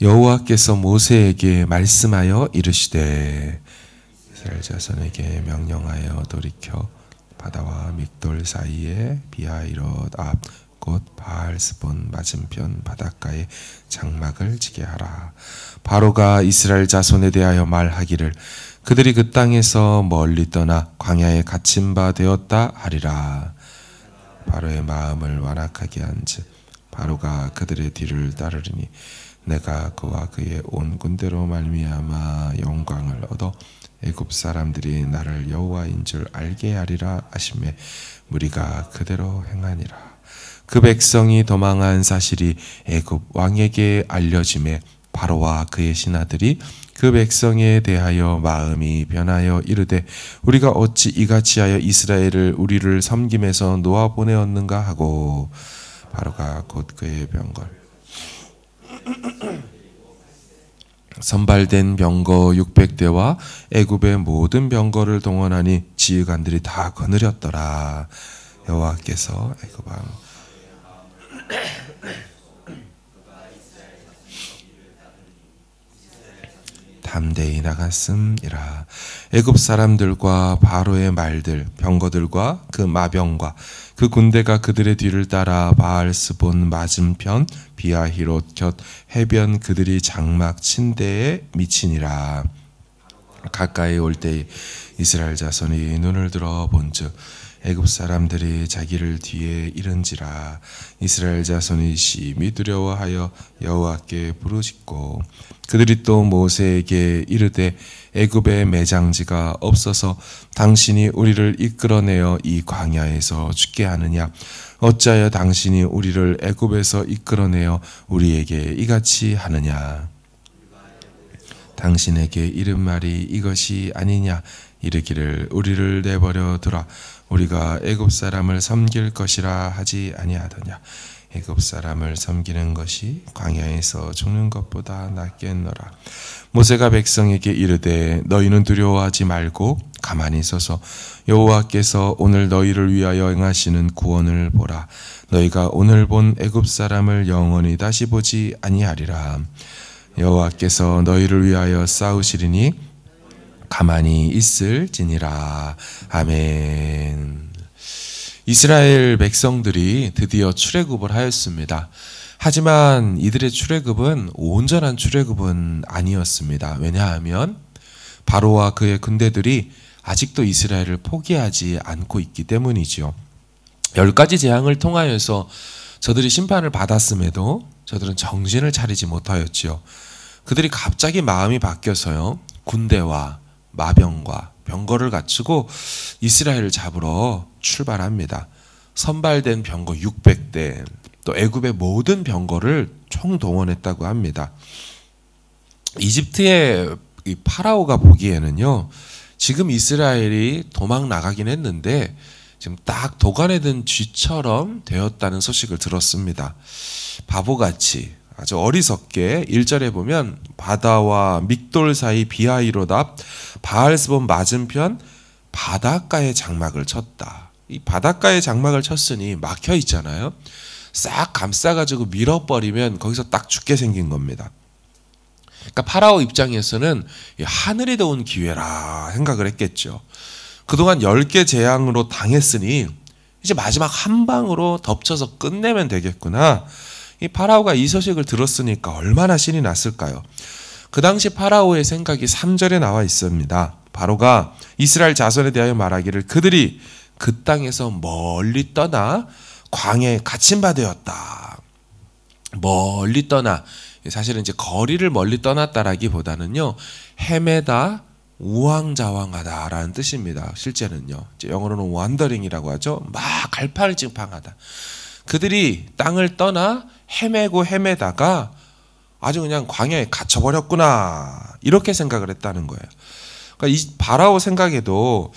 여호와께서 모세에게 말씀하여 이르시되 이스라엘 자손에게 명령하여 돌이켜 바다와 믹돌 사이에 비하이롯 앞 곧 바알스본 맞은편 바닷가에 장막을 지게 하라. 바로가 이스라엘 자손에 대하여 말하기를 그들이 그 땅에서 멀리 떠나 광야에 갇힌 바 되었다 하리라. 바로의 마음을 완악하게 한즉 바로가 그들의 뒤를 따르리니 내가 그와 그의 온 군대로 말미암아 영광을 얻어 애굽 사람들이 나를 여호와인 줄 알게 하리라 하시매 무리가 그대로 행하니라. 그 백성이 도망한 사실이 애굽 왕에게 알려지매 바로와 그의 신하들이 그 백성에 대하여 마음이 변하여 이르되 우리가 어찌 이같이 하여 이스라엘을 우리를 섬김에서 놓아 보내었는가 하고 바로가 곧 그의 병걸 선발된 병거 600대와 애굽의 모든 병거를 동원하니 지휘관들이 다 거느렸더라. 여호와께서 애굽 왕 담대히 나갔음이라. 애굽 사람들과 바로의 말들 병거들과 그 마병과 그 군대가 그들의 뒤를 따라 바알스본 맞은편 비하히롯 곁 해변 그들이 장막 친 데에 미치니라. 가까이 올 때 이스라엘 자손이 눈을 들어 본즉 애굽 사람들이 자기를 뒤에 이른지라. 이스라엘 자손이 심히 두려워하여 여호와께 부르짖고 그들이 또 모세에게 이르되 애굽에 매장지가 없어서 당신이 우리를 이끌어내어 이 광야에서 죽게 하느냐. 어찌하여 당신이 우리를 애굽에서 이끌어내어 우리에게 이같이 하느냐. 당신에게 이른 말이 이것이 아니냐. 이르기를 우리를 내버려 두라. 우리가 애굽 사람을 섬길 것이라 하지 아니하더냐. 애굽 사람을 섬기는 것이 광야에서 죽는 것보다 낫겠노라. 모세가 백성에게 이르되 너희는 두려워하지 말고 가만히 서서 여호와께서 오늘 너희를 위하여 행하시는 구원을 보라. 너희가 오늘 본 애굽 사람을 영원히 다시 보지 아니하리라. 여호와께서 너희를 위하여 싸우시리니 가만히 있을지니라. 아멘. 이스라엘 백성들이 드디어 출애굽을 하였습니다. 하지만 이들의 출애굽은 온전한 출애굽은 아니었습니다. 왜냐하면 바로와 그의 군대들이 아직도 이스라엘을 포기하지 않고 있기 때문이지요. 10가지 재앙을 통하여서 저들이 심판을 받았음에도 저들은 정신을 차리지 못하였지요. 그들이 갑자기 마음이 바뀌어서요, 군대와 마병과 병거를 갖추고 이스라엘을 잡으러 출발합니다. 선발된 병거 600대, 또 애굽의 모든 병거를 총동원했다고 합니다. 이집트의 이 파라오가 보기에는요, 지금 이스라엘이 도망 나가긴 했는데 지금 딱 도간에 든 쥐처럼 되었다는 소식을 들었습니다. 바보같이 아주 어리석게 1절에 보면 바다와 믹돌 사이 비하이롯 앞 바알스본 맞은편 바닷가에 장막을 쳤다. 이 바닷가에 장막을 쳤으니 막혀 있잖아요. 싹 감싸가지고 밀어버리면 거기서 딱 죽게 생긴 겁니다. 그러니까 파라오 입장에서는 하늘이 도운 기회라 생각을 했겠죠. 그동안 10개 재앙으로 당했으니 이제 마지막 한 방으로 덮쳐서 끝내면 되겠구나. 이 파라오가 이 소식을 들었으니까 얼마나 신이 났을까요? 그 당시 파라오의 생각이 3절에 나와 있습니다. 바로가 이스라엘 자손에 대하여 말하기를 그들이 그 땅에서 멀리 떠나 광야에 갇힌 바 되었다. 멀리 떠나, 사실은 이제 거리를 멀리 떠났다라기보다는요, 헤매다, 우왕좌왕하다라는 뜻입니다. 실제는요, 영어로는 wandering이라고 하죠. 막 갈팡질팡하다. 그들이 땅을 떠나 헤매고 헤매다가 아주 그냥 광야에 갇혀버렸구나, 이렇게 생각을 했다는 거예요. 그러니까 이 바라오 생각에도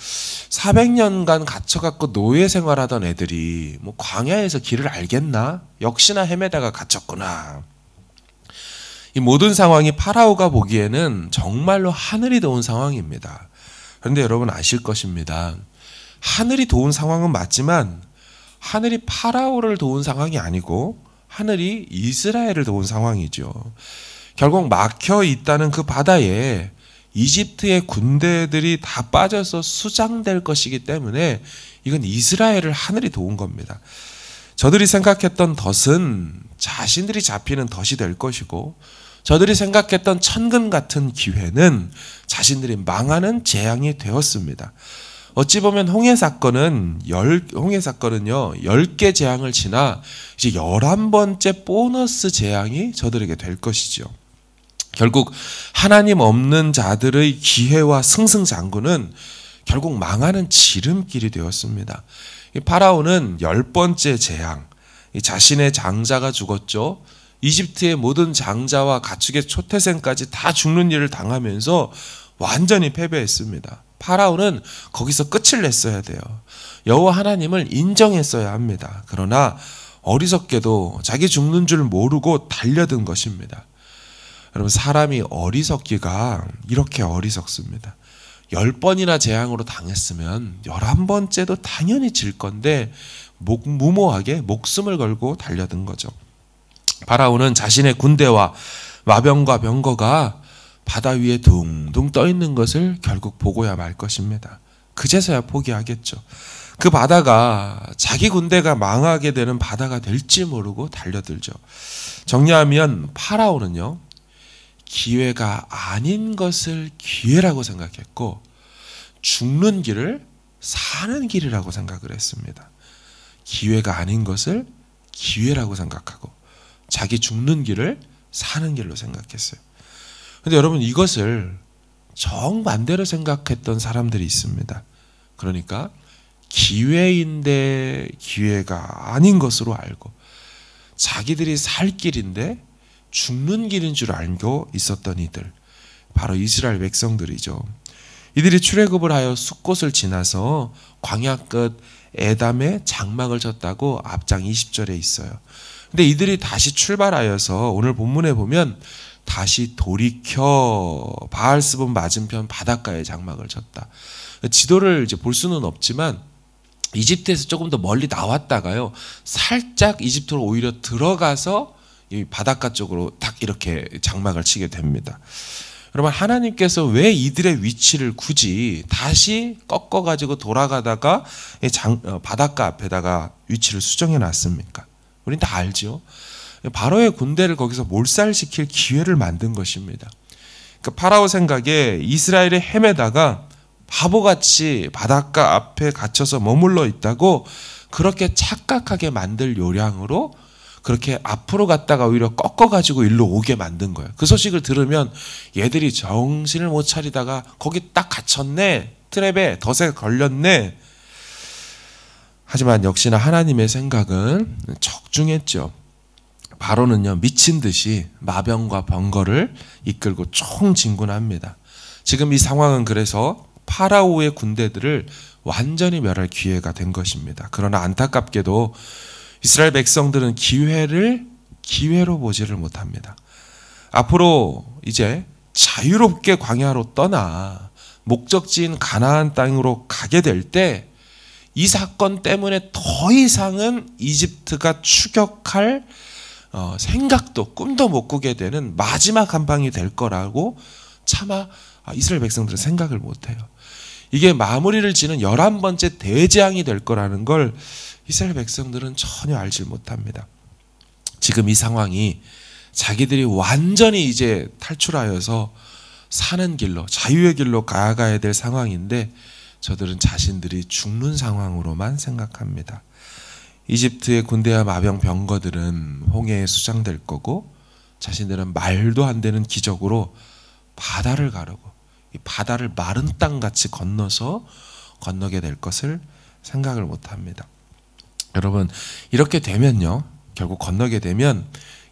400년간 갇혀갖고 노예 생활하던 애들이 뭐 광야에서 길을 알겠나? 역시나 헤매다가 갇혔구나. 이 모든 상황이 파라오가 보기에는 정말로 하늘이 도운 상황입니다. 그런데 여러분 아실 것입니다. 하늘이 도운 상황은 맞지만 하늘이 파라오를 도운 상황이 아니고 하늘이 이스라엘을 도운 상황이죠. 결국 막혀 있다는 그 바다에 이집트의 군대들이 다 빠져서 수장될 것이기 때문에 이건 이스라엘을 하늘이 도운 겁니다. 저들이 생각했던 덫은 자신들이 잡히는 덫이 될 것이고, 저들이 생각했던 천근 같은 기회는 자신들이 망하는 재앙이 되었습니다. 어찌 보면 홍해 사건은요 10개 재앙을 지나 이제 11번째 보너스 재앙이 저들에게 될 것이죠. 결국 하나님 없는 자들의 기회와 승승장구는 결국 망하는 지름길이 되었습니다. 파라오는 10번째 재앙, 자신의 장자가 죽었죠. 이집트의 모든 장자와 가축의 초태생까지 다 죽는 일을 당하면서 완전히 패배했습니다. 파라오는 거기서 끝을 냈어야 돼요. 여호와 하나님을 인정했어야 합니다. 그러나 어리석게도 자기 죽는 줄 모르고 달려든 것입니다. 여러분, 사람이 어리석기가 이렇게 어리석습니다. 10번이나 재앙으로 당했으면 11번째도 당연히 질 건데 무모하게 목숨을 걸고 달려든 거죠. 파라오는 자신의 군대와 마병과 병거가 바다 위에 둥둥 떠 있는 것을 결국 보고야 말 것입니다. 그제서야 포기하겠죠. 그 바다가 자기 군대가 망하게 되는 바다가 될지 모르고 달려들죠. 정리하면 파라오는요, 기회가 아닌 것을 기회라고 생각했고 죽는 길을 사는 길이라고 생각을 했습니다. 기회가 아닌 것을 기회라고 생각하고 자기 죽는 길을 사는 길로 생각했어요. 그런데 여러분, 이것을 정반대로 생각했던 사람들이 있습니다. 그러니까 기회인데 기회가 아닌 것으로 알고 자기들이 살 길인데 죽는 길인 줄 알고 있었던 이들, 바로 이스라엘 백성들이죠. 이들이 출애굽을 하여 숫곳을 지나서 광야 끝 에담에 장막을 쳤다고 앞장 20절에 있어요. 근데 이들이 다시 출발하여서 오늘 본문에 보면 다시 돌이켜 바알스본 맞은편 바닷가에 장막을 쳤다. 지도를 이제 볼 수는 없지만 이집트에서 조금 더 멀리 나왔다가요, 살짝 이집트로 오히려 들어가서 이 바닷가 쪽으로 딱 이렇게 장막을 치게 됩니다. 여러분, 하나님께서 왜 이들의 위치를 굳이 다시 꺾어가지고 돌아가다가 바닷가 앞에다가 위치를 수정해 놨습니까? 우린 다 알죠. 바로의 군대를 거기서 몰살시킬 기회를 만든 것입니다. 그러니까 파라오 생각에 이스라엘이 헤매다가 바보같이 바닷가 앞에 갇혀서 머물러 있다고 그렇게 착각하게 만들 요량으로 그렇게 앞으로 갔다가 오히려 꺾어가지고 일로 오게 만든 거예요. 그 소식을 들으면 얘들이 정신을 못 차리다가 거기 딱 갇혔네, 트랩에 덫에 걸렸네. 하지만 역시나 하나님의 생각은 적중했죠. 바로는요, 미친 듯이 마병과 병거를 이끌고 총진군합니다. 지금 이 상황은 그래서 파라오의 군대들을 완전히 멸할 기회가 된 것입니다. 그러나 안타깝게도 이스라엘 백성들은 기회를 기회로 보지를 못합니다. 앞으로 이제 자유롭게 광야로 떠나 목적지인 가나안 땅으로 가게 될 때 이 사건 때문에 더 이상은 이집트가 추격할 생각도 꿈도 못 꾸게 되는 마지막 한 방이 될 거라고 차마 이스라엘 백성들은 생각을 못해요. 이게 마무리를 지는 11번째 대재앙이 될 거라는 걸 이스라엘 백성들은 전혀 알지 못합니다. 지금 이 상황이 자기들이 완전히 이제 탈출하여서 사는 길로, 자유의 길로 가야 될 상황인데 저들은 자신들이 죽는 상황으로만 생각합니다. 이집트의 군대와 마병 병거들은 홍해에 수장될 거고 자신들은 말도 안 되는 기적으로 바다를 가르고 이 바다를 마른 땅같이 건너게 될 것을 생각을 못합니다. 여러분, 이렇게 되면요, 결국 건너게 되면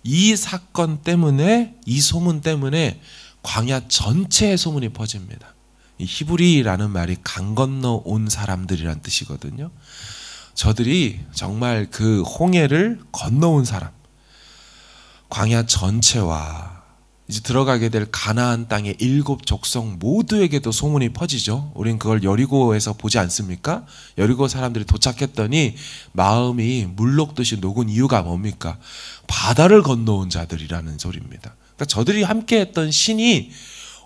이 사건 때문에, 이 소문 때문에 광야 전체에 소문이 퍼집니다. 이 히브리라는 말이 강 건너 온 사람들이란 뜻이거든요. 저들이 정말 그 홍해를 건너온 사람, 광야 전체와 이제 들어가게 될 가나안 땅의 7족속 모두에게도 소문이 퍼지죠. 우린 그걸 여리고에서 보지 않습니까? 여리고 사람들이 도착했더니 마음이 물 녹듯이 녹은 이유가 뭡니까? 바다를 건너온 자들이라는 소리입니다. 그러니까 저들이 함께했던 신이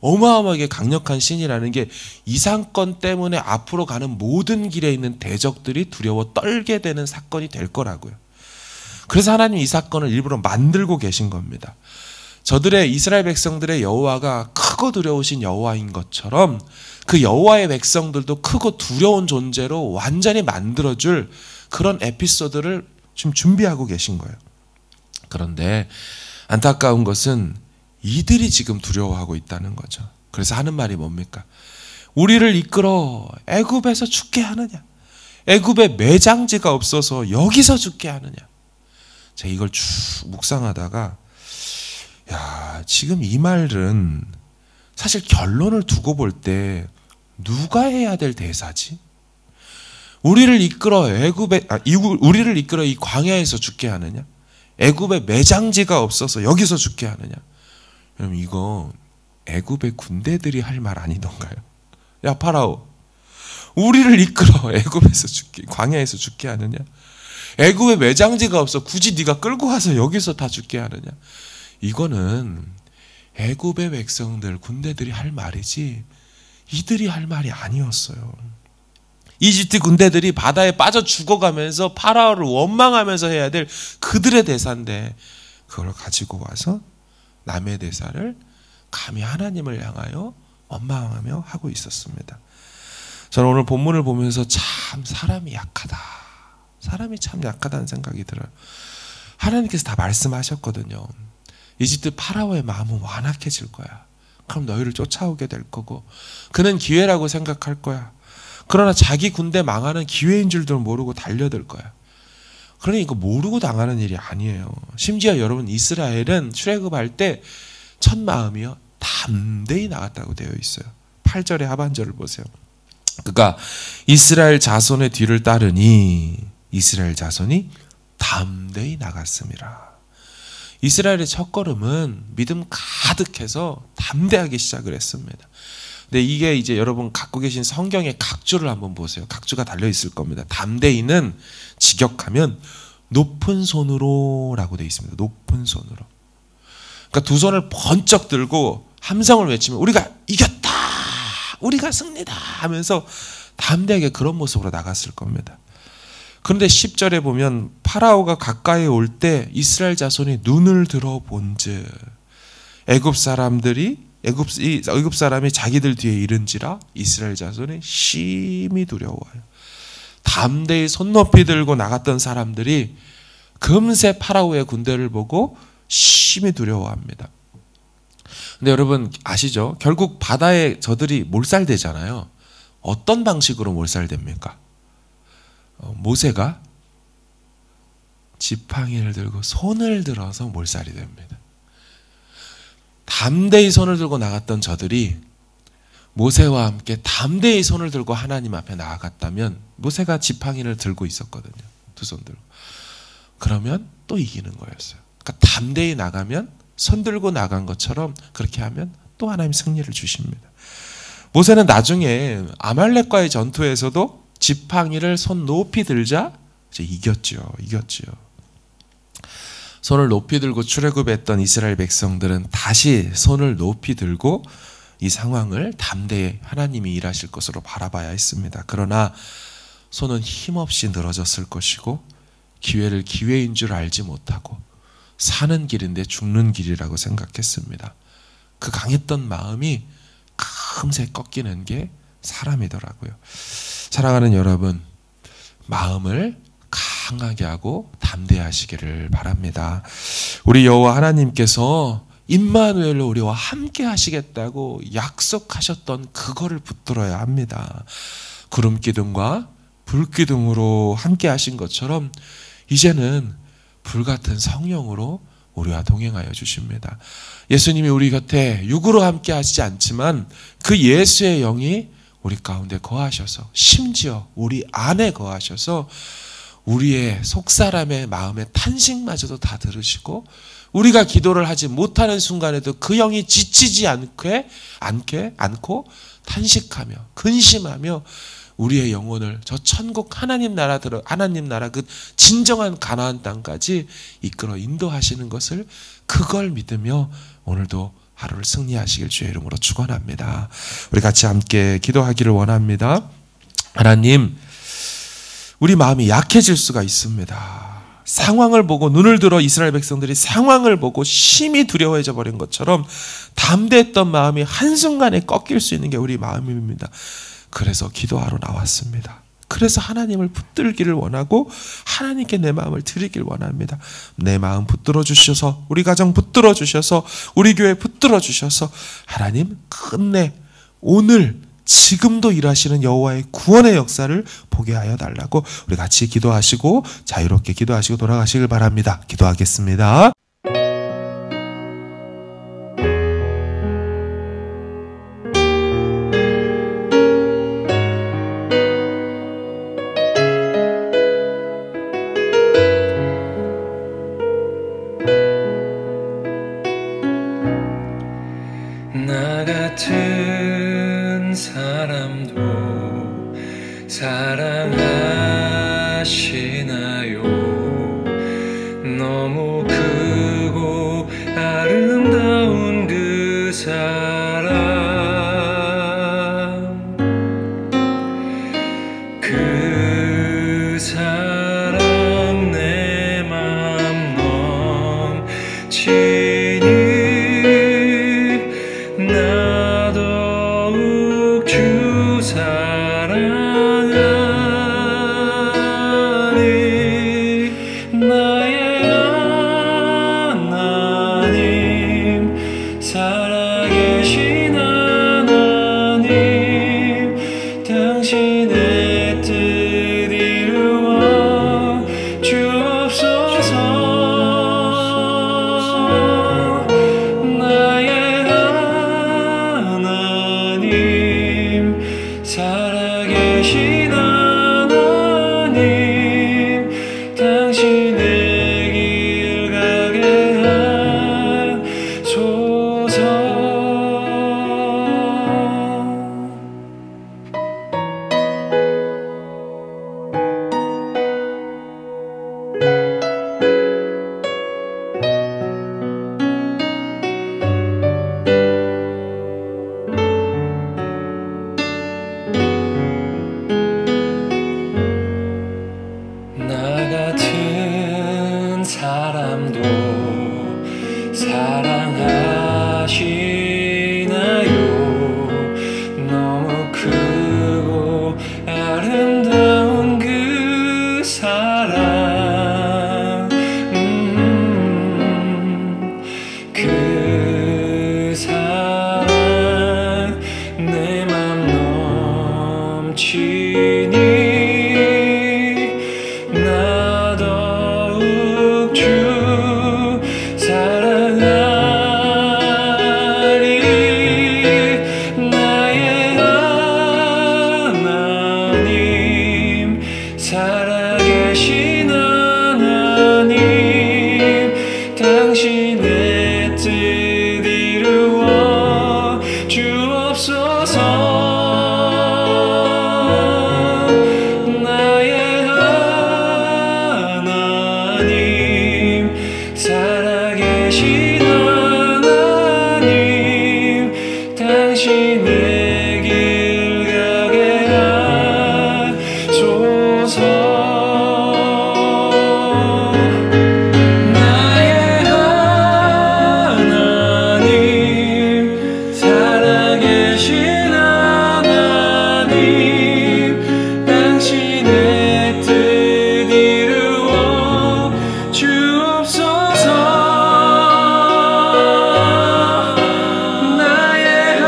어마어마하게 강력한 신이라는 게 이 사건 때문에 앞으로 가는 모든 길에 있는 대적들이 두려워 떨게 되는 사건이 될 거라고요. 그래서 하나님 이 사건을 일부러 만들고 계신 겁니다. 저들의 이스라엘 백성들의 여호와가 크고 두려우신 여호와인 것처럼 그 여호와의 백성들도 크고 두려운 존재로 완전히 만들어줄 그런 에피소드를 지금 준비하고 계신 거예요. 그런데 안타까운 것은 이들이 지금 두려워하고 있다는 거죠. 그래서 하는 말이 뭡니까? 우리를 이끌어 애굽에서 죽게 하느냐? 애굽에 매장지가 없어서 여기서 죽게 하느냐? 제가 이걸 쭉 묵상하다가 야, 지금 이 말은 사실 결론을 두고 볼 때 누가 해야 될 대사지? 우리를 이끌어 우리를 이끌어 이 광야에서 죽게 하느냐? 애굽에 매장지가 없어서 여기서 죽게 하느냐? 그럼 이거 애굽의 군대들이 할 말 아니던가요? 야 파라오, 우리를 이끌어 애굽에서 죽게, 광야에서 죽게 하느냐? 애굽에 매장지가 없어 굳이 네가 끌고 와서 여기서 다 죽게 하느냐? 이거는 애굽의 백성들, 군대들이 할 말이지 이들이 할 말이 아니었어요. 이집트 군대들이 바다에 빠져 죽어가면서 파라오를 원망하면서 해야 될 그들의 대사인데 그걸 가지고 와서 남의 대사를 감히 하나님을 향하여 원망하며 하고 있었습니다. 저는 오늘 본문을 보면서 참 사람이 약하다. 사람이 참 약하다는 생각이 들어요. 하나님께서 다 말씀하셨거든요. 이집트 파라오의 마음은 완악해질 거야. 그럼 너희를 쫓아오게 될 거고 그는 기회라고 생각할 거야. 그러나 자기 군대 망하는 기회인 줄도 모르고 달려들 거야. 그러니 이거 모르고 당하는 일이 아니에요. 심지어 여러분 이스라엘은 출애굽할 때 첫 마음이요 담대히 나갔다고 되어 있어요. 8절의 하반절을 보세요. 그러니까 이스라엘 자손의 뒤를 따르니 이스라엘 자손이 담대히 나갔습니다. 이스라엘의 첫걸음은 믿음 가득해서 담대하게 시작을 했습니다. 근데 이게 이제 여러분 갖고 계신 성경의 각주를 한번 보세요. 각주가 달려 있을 겁니다. 담대히는 직역하면 높은 손으로 라고 되어 있습니다. 높은 손으로. 그러니까 두 손을 번쩍 들고 함성을 외치면 우리가 이겼다, 우리가 승리다 하면서 담대하게 그런 모습으로 나갔을 겁니다. 그런데 10절에 보면 파라오가 가까이 올 때 이스라엘 자손이 눈을 들어 본즉 애굽 사람이 자기들 뒤에 이른지라 이스라엘 자손이 심히 두려워요. 담대히 손 높이 들고 나갔던 사람들이 금세 파라오의 군대를 보고 심히 두려워합니다. 근데 여러분 아시죠? 결국 바다에 저들이 몰살되잖아요. 어떤 방식으로 몰살됩니까? 모세가 지팡이를 들고 손을 들어서 몰살이 됩니다. 담대히 손을 들고 나갔던 저들이 모세와 함께 담대히 손을 들고 하나님 앞에 나아갔다면 모세가 지팡이를 들고 있었거든요. 두 손 들고. 그러면 또 이기는 거였어요. 그러니까 담대히 나가면 손 들고 나간 것처럼 그렇게 하면 또 하나님 승리를 주십니다. 모세는 나중에 아말렉과의 전투에서도 지팡이를 손 높이 들자 이제 이겼죠. 손을 높이 들고 출애굽했던 이스라엘 백성들은 다시 손을 높이 들고 이 상황을 담대히 하나님이 일하실 것으로 바라봐야 했습니다. 그러나 손은 힘없이 늘어졌을 것이고 기회를 기회인 줄 알지 못하고 사는 길인데 죽는 길이라고 생각했습니다. 그 강했던 마음이 금세 꺾이는 게 사람이더라고요. 사랑하는 여러분, 마음을 강하게 하고 담대하시기를 바랍니다. 우리 여호와 하나님께서 임마누엘로 우리와 함께 하시겠다고 약속하셨던 그거를 붙들어야 합니다. 구름 기둥과 불 기둥으로 함께 하신 것처럼 이제는 불같은 성령으로 우리와 동행하여 주십니다. 예수님이 우리 곁에 육으로 함께 하시지 않지만 그 예수의 영이 우리 가운데 거하셔서 심지어 우리 안에 거하셔서 우리의 속사람의 마음의 탄식마저도 다 들으시고 우리가 기도를 하지 못하는 순간에도 그 영이 지치지 않고 탄식하며 근심하며 우리의 영혼을 저 천국 하나님 나라 그 진정한 가나안 땅까지 이끌어 인도하시는 것을, 그걸 믿으며 오늘도 하루를 승리하시길 주의 이름으로 축원합니다. 우리 같이 함께 기도하기를 원합니다. 하나님, 우리 마음이 약해질 수가 있습니다. 상황을 보고, 눈을 들어 이스라엘 백성들이 상황을 보고 심히 두려워해져 버린 것처럼 담대했던 마음이 한순간에 꺾일 수 있는 게 우리 마음입니다. 그래서 기도하러 나왔습니다. 그래서 하나님을 붙들기를 원하고 하나님께 내 마음을 드리길 원합니다. 내 마음 붙들어 주셔서, 우리 가정 붙들어 주셔서, 우리 교회 붙들어 주셔서 하나님 끝내 오늘 지금도 일하시는 여호와의 구원의 역사를 보게 하여 달라고 우리 같이 기도하시고 자유롭게 기도하시고 돌아가시길 바랍니다. 기도하겠습니다. 나 같은 사람도 사랑하시나요? 너무 크고 아름다운 그 사랑, 그 사랑 내 맘 넘치니 나 더욱 주 사랑하니 나의 하나님, 살아계신 하나님, 당신의 뜻 이루어 주옵소서. 살아계신 하나님, 당신의 길 가게 하소서. 나 같은 사람도 사랑하시나요? 너무 크고 아름다운 그 사랑, 그 사랑 내 맘 넘치니 나 더욱 주 사랑하리. 나의 하나님, 살아계신 하나님, 당신의 뜻 이루어 주옵소서. 살아계신 하나님, 당신의 길 가게 하소서. 나의 하나님, 살아계신 하나님, 당신의 뜻 이루어 주옵소서. 나의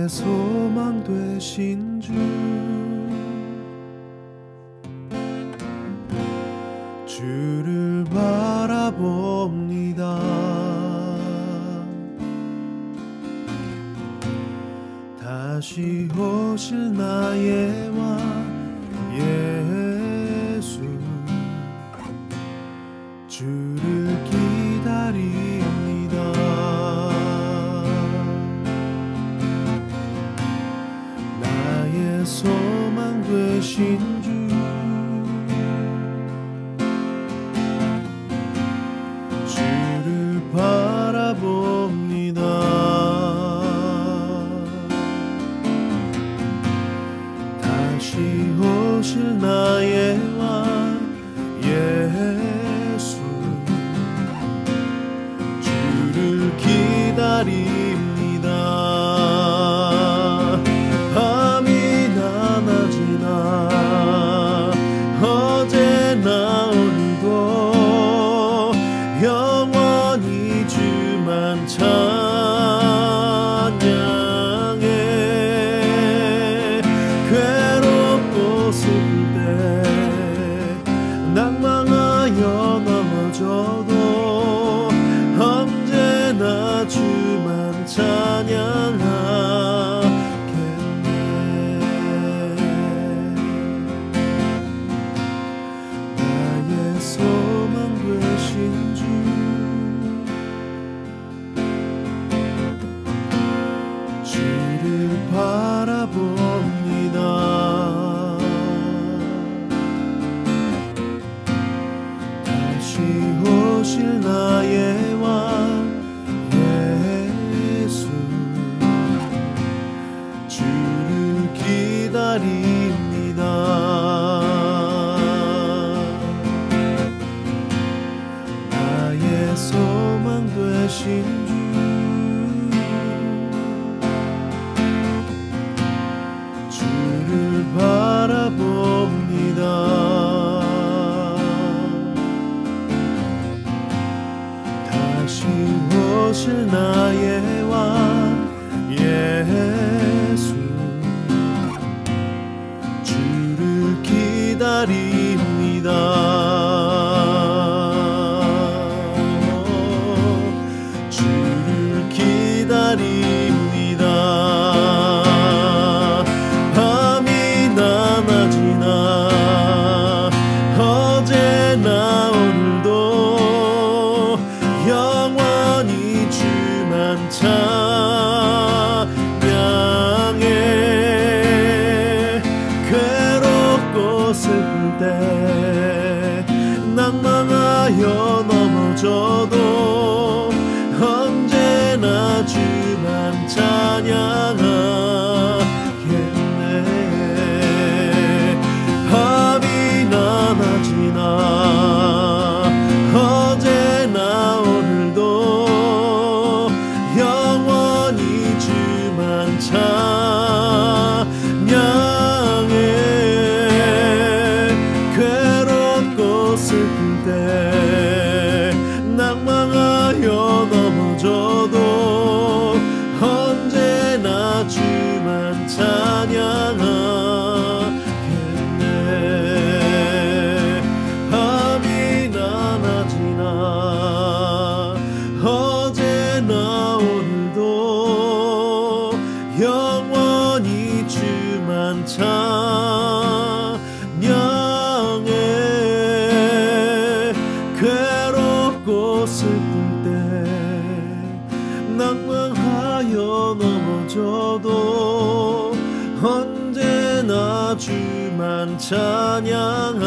나의 소망 되신 주, 주를 바라봅니다. 다시 오실 나의 왕 예수, 주를 기다립니다. 나의 소망 되신 주, 주를 바라봅니다. 다시 오실 나의 왕 예수, 주를 기다립니다. 밤이나 낮이나 어제나 오늘도 영원히 주만 찬양해. 괴롭고 슬플 때 낭망하여 넘어져도 언제나 주만 찬양하겠네. 나의 소망 되신 주, 주를 바라봅니다. 다시 오실 나의 왕 예수, 주를 기다립니다. 나의 소망 되신 주, 주를 바라봅니다. 다시 오실 나의 왕 예수, 주를 기다립니다. 주를 기다립니다. 밤이나 낮이나 어제나 오늘도 영원히 주만 찬양해. 괴롭고 슬플 때 낭망하여 넘어져도 언제나 주만 찬양하겠네. 밤이나 낮이나 어제나 오늘도 영원히 주만 찬양해. 괴롭고 슬플 때 낭망하여 넘어져도 언제나 주만 찬양하겠네. 밤이나 낮이나 어제나 오늘도 영원히 주만 찬양해. 괴롭고 슬플 때 낭망하여 넘어져도 언제나 주만 찬양하겠네.